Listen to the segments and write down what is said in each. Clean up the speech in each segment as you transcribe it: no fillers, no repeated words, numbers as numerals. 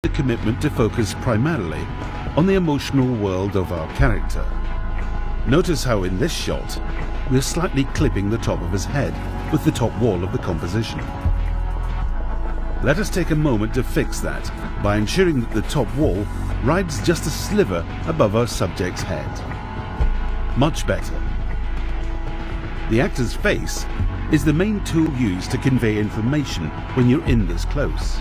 the commitment to focus primarily on the emotional world of our character. Notice how in this shot, we're slightly clipping the top of his head with the top wall of the composition. Let us take a moment to fix that by ensuring that the top wall rides just a sliver above our subject's head. Much better. The actor's face is the main tool used to convey information when you're in this close.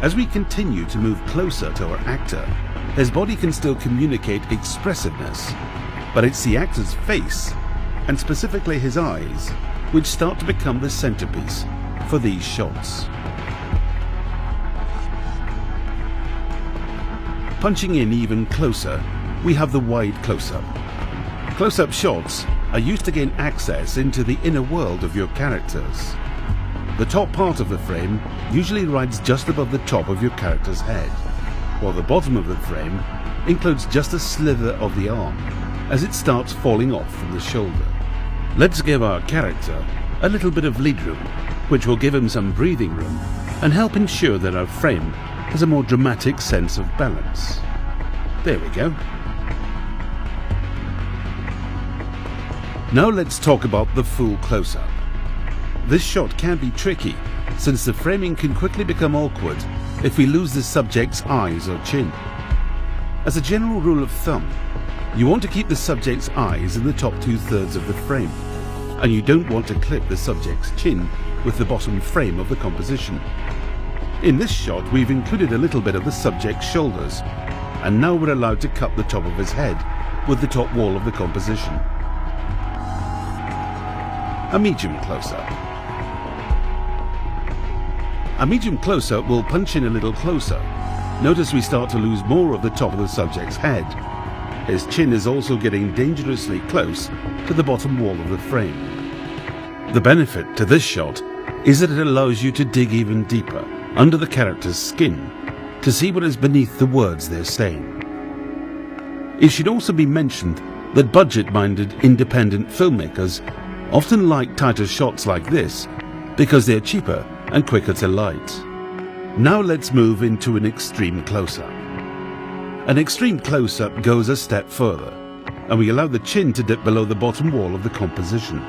As we continue to move closer to our actor, his body can still communicate expressiveness, but it's the actor's face, and specifically his eyes, which start to become the centerpiece for these shots. Punching in even closer, we have the wide close-up. Close-up shots are used to gain access into the inner world of your characters. The top part of the frame usually rides just above the top of your character's head, while the bottom of the frame includes just a slither of the arm as it starts falling off from the shoulder. Let's give our character a little bit of lead room, which will give him some breathing room and help ensure that our frame has a more dramatic sense of balance. There we go. Now let's talk about the full close-up. This shot can be tricky, since the framing can quickly become awkward if we lose the subject's eyes or chin. As a general rule of thumb, you want to keep the subject's eyes in the top 2/3 of the frame, and you don't want to clip the subject's chin with the bottom frame of the composition. In this shot, we've included a little bit of the subject's shoulders, and now we're allowed to cut the top of his head with the top wall of the composition. A medium close-up. A medium close-up will punch in a little closer. Notice we start to lose more of the top of the subject's head. His chin is also getting dangerously close to the bottom wall of the frame. The benefit to this shot is that it allows you to dig even deeper under the character's skin to see what is beneath the words they're saying. It should also be mentioned that budget-minded independent filmmakers often like tighter shots like this because they're cheaper and quicker to light. Now let's move into an extreme close-up. An extreme close-up goes a step further, and we allow the chin to dip below the bottom wall of the composition.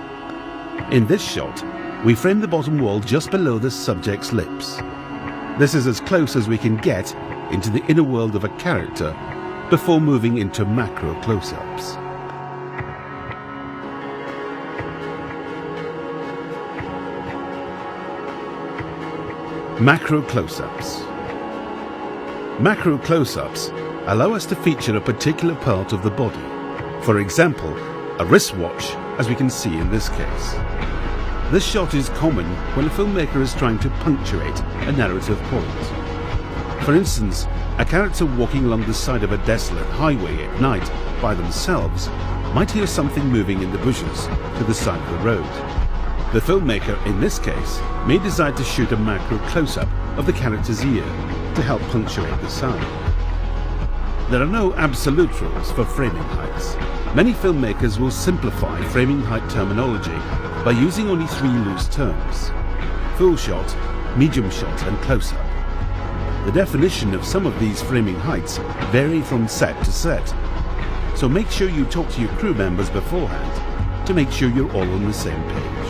In this shot, we frame the bottom wall just below the subject's lips. This is as close as we can get into the inner world of a character before moving into macro close-ups. Macro close-ups. Macro close-ups allow us to feature a particular part of the body. For example, a wristwatch, as we can see in this case. This shot is common when a filmmaker is trying to punctuate a narrative point. For instance, a character walking along the side of a desolate highway at night by themselves might hear something moving in the bushes to the side of the road. The filmmaker, in this case, may decide to shoot a macro close-up of the character's ear to help punctuate the sound. There are no absolute rules for framing heights. Many filmmakers will simplify framing height terminology by using only 3 loose terms: full shot, medium shot, and close-up. The definition of some of these framing heights vary from set to set, so make sure you talk to your crew members beforehand to make sure you're all on the same page.